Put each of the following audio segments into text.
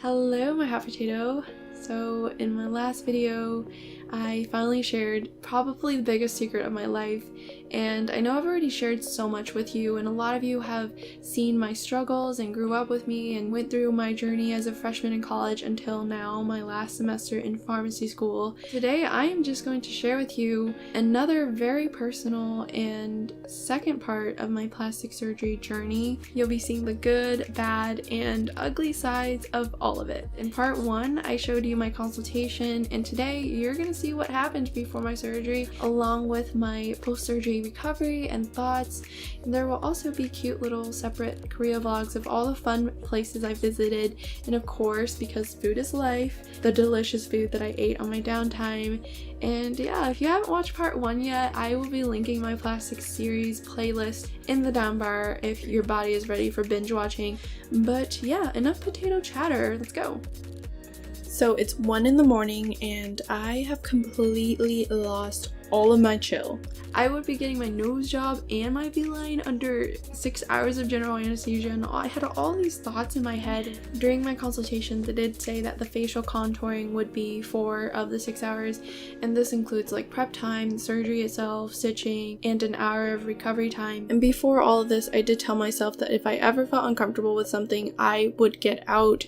Hello, my hot potato. So in my last video, I finally shared probably the biggest secret of my life, and I know I've already shared so much with you, and a lot of you have seen my struggles and grew up with me and went through my journey as a freshman in college until now, my last semester in pharmacy school. Today I am just going to share with you another very personal and second part of my plastic surgery journey. You'll be seeing the good, bad, and ugly sides of all of it. In part 1, I showed you my consultation, and today you're gonna see what happened before my surgery, along with my post-surgery recovery and thoughts. And there will also be cute little separate Korea vlogs of all the fun places I visited, and of course, because food is life, the delicious food that I ate on my downtime. And yeah, if you haven't watched part 1 yet, I will be linking my plastic series playlist in the down bar if your body is ready for binge watching. But yeah, enough potato chatter, let's go. So it's 1 in the morning and I have completely lost all of my chill. I would be getting my nose job and my V-line under 6 hours of general anesthesia, and I had all these thoughts in my head. During my consultations, it did say that the facial contouring would be 4 of the 6 hours, and this includes like prep time, surgery itself, stitching, and an hour of recovery time. And before all of this, I did tell myself that if I ever felt uncomfortable with something, I would get out.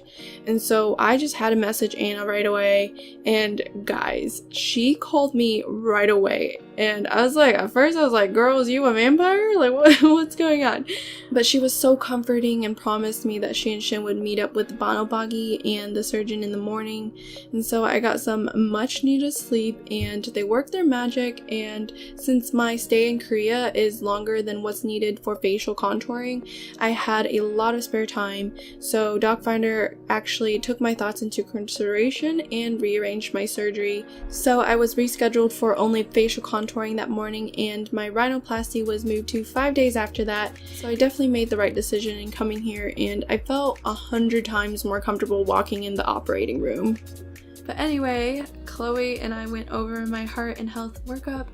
And so I just had to message Anna right away, and guys, she called me right away. And I was like, at first I was like, girl, is you a vampire? Like, what's going on? But she was so comforting and promised me that she and Shin would meet up with Bagi and the surgeon in the morning. And so I got some much needed sleep, and they worked their magic. And since my stay in Korea is longer than what's needed for facial contouring, I had a lot of spare time. So Docfinder actually took my thoughts into consideration and rearranged my surgery. So I was rescheduled for only facial contouring that morning, and my rhinoplasty was moved to 5 days after that. So I definitely made the right decision in coming here, and I felt 100 times more comfortable walking in the operating room. But anyway, Chloe and I went over my heart and health workup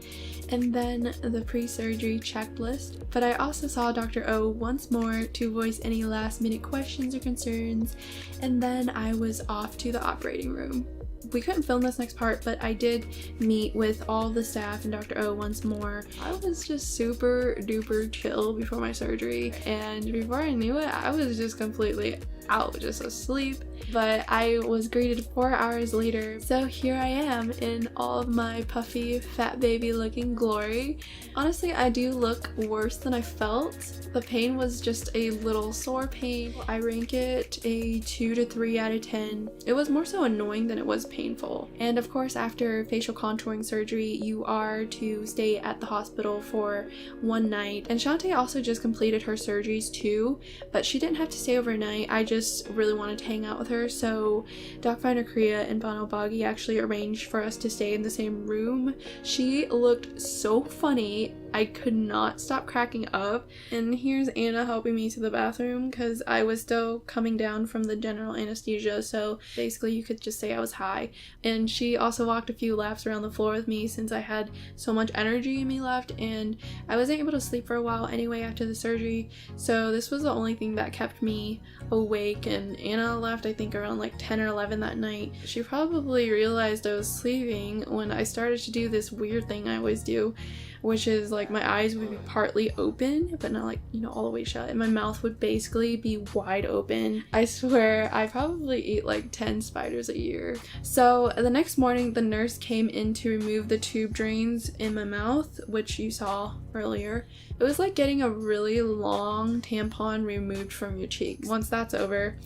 and then the pre-surgery checklist. But I also saw Dr. O once more to voice any last minute questions or concerns, and then I was off to the operating room. We couldn't film this next part, but I did meet with all the staff and Dr. O once more. I was just super duper chill before my surgery, and before I knew it, I was just completely out, just asleep. But I was greeted 4 hours later, so here I am in all of my puffy fat baby looking glory. Honestly, I do look worse than I felt. The pain was just a little sore pain. I rank it a 2 to 3 out of 10. It was more so annoying than it was painful. And of course, after facial contouring surgery, you are to stay at the hospital for 1 night. And Shantae also just completed her surgeries too, but she didn't have to stay overnight. I just really wanted to hang out with her, so Docfinderkorea and Bagi actually arranged for us to stay in the same room. She looked so funny. I could not stop cracking up. And here's Anna helping me to the bathroom because I was still coming down from the general anesthesia, so basically you could just say I was high. And she also walked a few laps around the floor with me since I had so much energy in me left, and I wasn't able to sleep for a while anyway after the surgery, so this was the only thing that kept me awake. And Anna left I think around like 10 or 11 that night. She probably realized I was sleeping when I started to do this weird thing I always do, which is like my eyes would be partly open but not like, you know, all the way shut, and my mouth would basically be wide open. I swear I probably eat like 10 spiders a year. So the next morning the nurse came in to remove the tube drains in my mouth, which you saw earlier. It was like getting a really long tampon removed from your cheeks. Once that's over,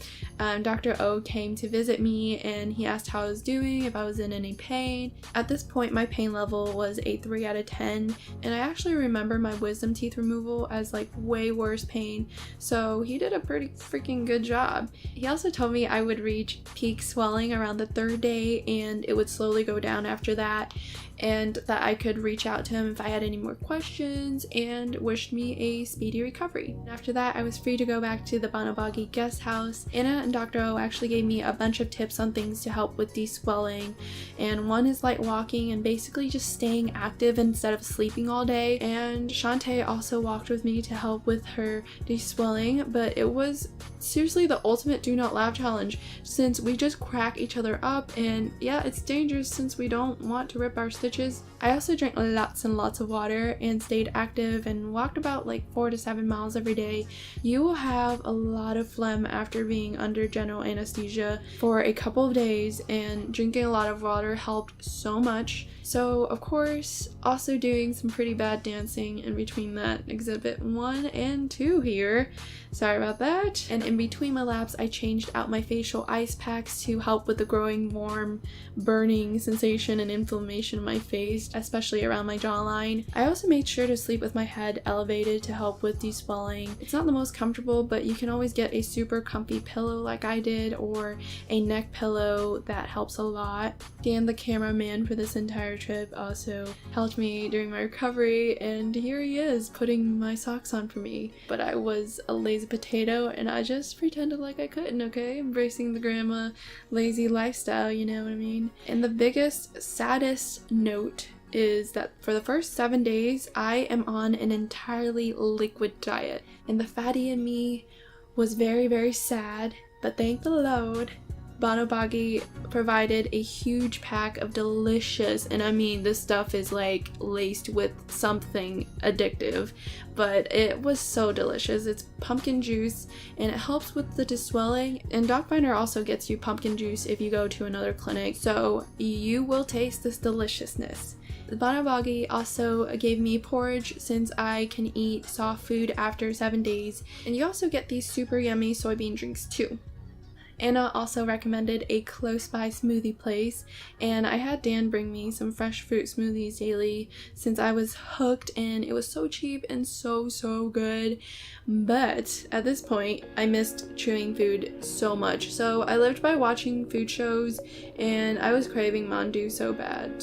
Dr. O came to visit me, and he asked how I was doing, if I was in any pain. At this point, my pain level was a 3 out of 10, and I actually remember my wisdom teeth removal as like way worse pain, so he did a pretty freaking good job. He also told me I would reach peak swelling around the 3rd day, and it would slowly go down after that. and that I could reach out to him if I had any more questions, and wished me a speedy recovery. After that, I was free to go back to the Bagi guest house. Anna and Dr. O actually gave me a bunch of tips on things to help with de-swelling, and one is light walking and basically just staying active instead of sleeping all day. And Shantae also walked with me to help with her de-swelling, but it was seriously the ultimate do not laugh challenge, since we just crack each other up, and yeah, it's dangerous since we don't want to rip our stitches. I also drank lots and lots of water and stayed active and walked about like 4 to 7 miles every day. You will have a lot of phlegm after being under general anesthesia for a couple of days, and drinking a lot of water helped so much. So of course, also doing some pretty bad dancing in between that exhibit 1 and 2 here. Sorry about that. And in between my laps, I changed out my facial ice packs to help with the growing warm, burning sensation and inflammation in my face, especially around my jawline. I also made sure to sleep with my head elevated to help with de-swelling. It's not the most comfortable, but you can always get a super comfy pillow like I did, or a neck pillow that helps a lot. Dan, the cameraman for this entire trip, also helped me during my recovery, and here he is putting my socks on for me. But I was a lazy potato and I just pretended like I couldn't, okay? Embracing the grandma lazy lifestyle, you know what I mean? And the biggest, saddest note is that for the first 7 days, I am on an entirely liquid diet. And the fatty in me was very, very sad, but thank the Lord, Bagi provided a huge pack of delicious, and I mean this stuff is like laced with something addictive, but it was so delicious. It's pumpkin juice and it helps with the de-swelling, and Docfinder also gets you pumpkin juice if you go to another clinic, so you will taste this deliciousness. The Bagi also gave me porridge since I can eat soft food after 7 days, and you also get these super yummy soybean drinks too. Anna also recommended a close by smoothie place, and I had Dan bring me some fresh fruit smoothies daily since I was hooked, and it was so cheap and so good. But at this point, I missed chewing food so much, so I lived by watching food shows, and I was craving mandu so bad.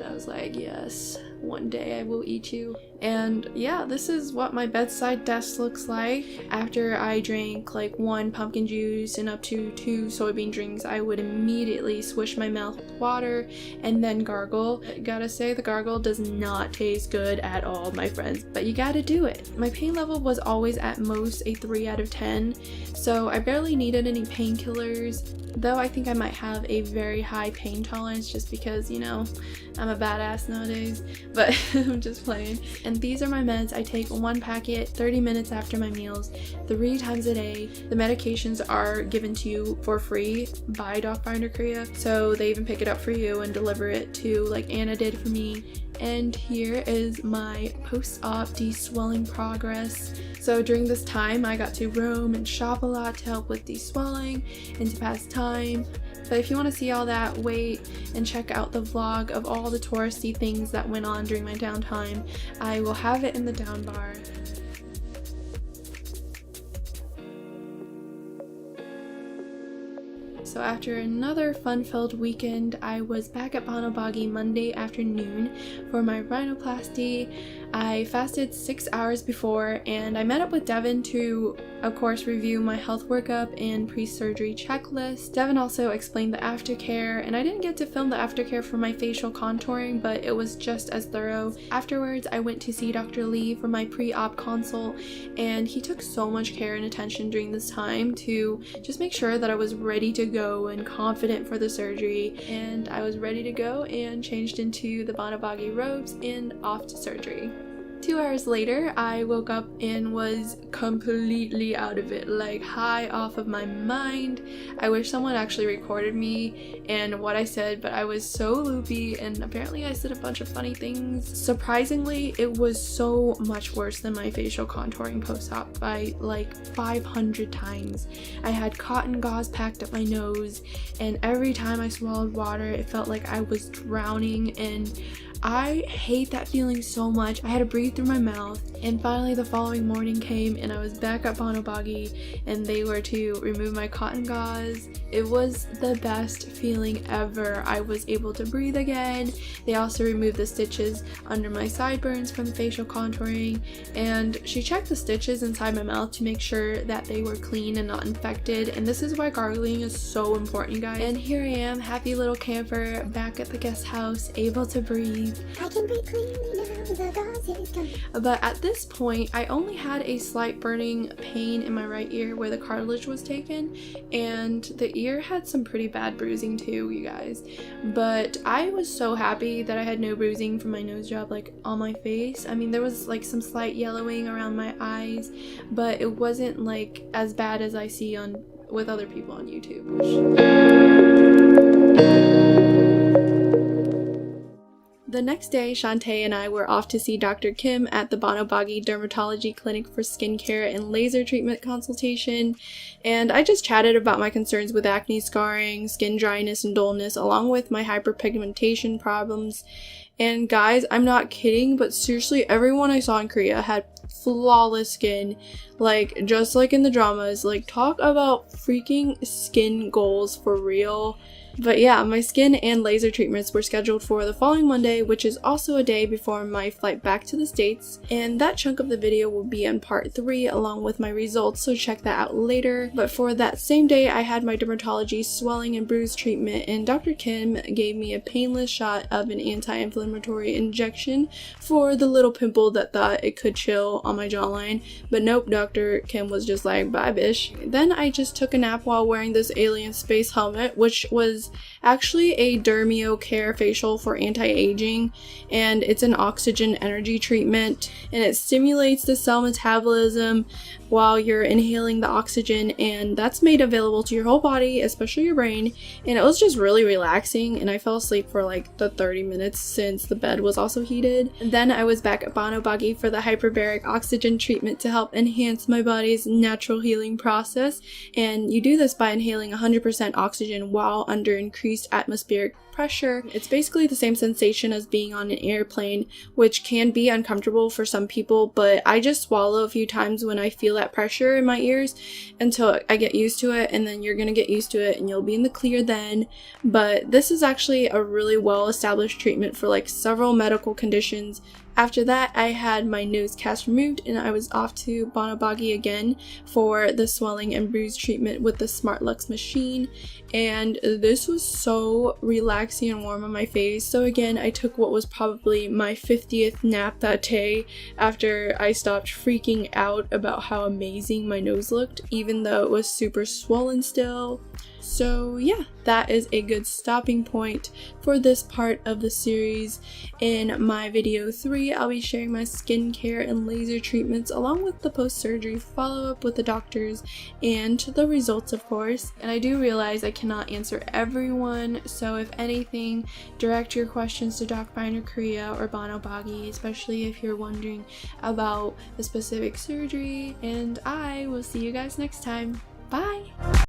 I was like, yes, one day I will eat you. And yeah, this is what my bedside desk looks like. After I drank like 1 pumpkin juice and up to 2 soybean drinks, I would immediately swish my mouth with water and then gargle. I gotta say, the gargle does not taste good at all, my friends, but you gotta do it. My pain level was always at most a 3 out of 10, so I barely needed any painkillers, though I think I might have a very high pain tolerance just because, you know, I'm a badass nowadays, but I'm just playing. And these are my meds. I take 1 packet 30 minutes after my meals, 3 times a day. The medications are given to you for free by Docfinderkorea, so they even pick it up for you and deliver it to, like Anna did for me. And here is my post-op de-swelling progress. So during this time, I got to roam and shop a lot to help with de-swelling and to pass time. But if you want to see all that, wait and check out the vlog of all the touristy things that went on during my downtime. I will have it in the down bar. So after another fun-filled weekend, I was back at Bagi Monday afternoon for my rhinoplasty. I fasted 6 hours before, and I met up with Devin to, of course, review my health workup and pre-surgery checklist. Devin also explained the aftercare, and I didn't get to film the aftercare for my facial contouring, but it was just as thorough. Afterwards, I went to see Dr. Lee for my pre-op consult, and he took so much care and attention during this time to just make sure that I was ready to go and confident for the surgery. And I was ready to go and changed into the Bagi robes and off to surgery. 2 hours later, I woke up and was completely out of it, like high off of my mind. I wish someone actually recorded me and what I said, but I was so loopy, and apparently I said a bunch of funny things. Surprisingly, it was so much worse than my facial contouring post-op by like 500 times. I had cotton gauze packed up my nose, and every time I swallowed water, it felt like I was drowning, and I hate that feeling so much. I had to breathe through my mouth. And finally the following morning came, and I was back at Bagi, and they were to remove my cotton gauze It was the best feeling ever. I was able to breathe again. They also removed the stitches under my sideburns from the facial contouring, and she checked the stitches inside my mouth to make sure that they were clean and not infected, and this is why gargling is so important, guys. And here I am, happy little camper, back at the guest house, able to breathe. I can breathe cleanly now, the gauze is gone. But at this point, I only had a slight burning pain in my right ear where the cartilage was taken, and the ear had some pretty bad bruising too, you guys. But I was so happy that I had no bruising from my nose job, like on my face. I mean, there was like some slight yellowing around my eyes, but it wasn't like as bad as I see on with other people on YouTube. The next day, Shantae and I were off to see Dr. Kim at the Bagi Dermatology Clinic for skincare and laser treatment consultation, and I just chatted about my concerns with acne scarring, skin dryness and dullness, along with my hyperpigmentation problems. And guys, I'm not kidding, but seriously, everyone I saw in Korea had flawless skin, like just like in the dramas. Like, talk about freaking skin goals for real. But yeah, my skin and laser treatments were scheduled for the following Monday, which is also a day before my flight back to the States, and that chunk of the video will be in part 3 along with my results, so check that out later. But for that same day, I had my dermatology swelling and bruise treatment, and Dr. Kim gave me a painless shot of an anti-inflammatory injection for the little pimple that thought it could chill on my jawline. But nope, Dr. Kim was just like, bye bish. Then I just took a nap while wearing this alien space helmet, which was actually a Dermio-Care facial for anti-aging, and it's an oxygen energy treatment, and it stimulates the cell metabolism while you're inhaling the oxygen, and that's made available to your whole body, especially your brain. And it was just really relaxing, and I fell asleep for like the 30 minutes since the bed was also heated. And then I was back at Bagi for the hyperbaric oxygen treatment to help enhance my body's natural healing process, and you do this by inhaling 100% oxygen while under increased atmospheric pressure. It's basically the same sensation as being on an airplane, which can be uncomfortable for some people, but I just swallow a few times when I feel that pressure in my ears until I get used to it, and then you're gonna get used to it and you'll be in the clear then. But this is actually a really well established treatment for like several medical conditions. After that, I had my nose cast removed and I was off to Bagi again for the swelling and bruise treatment with the Smart Lux machine, and this was so relaxing and warm on my face. So again, I took what was probably my 50th nap that day after I stopped freaking out about how amazing my nose looked, even though it was super swollen still. So yeah, that is a good stopping point for this part of the series. In my video 3, I'll be sharing my skincare and laser treatments along with the post-surgery follow-up with the doctors and the results, of course. And I do realize I cannot answer everyone, so if anything, direct your questions to Docfinderkorea or Bagi, especially if you're wondering about the specific surgery, and I will see you guys next time. Bye!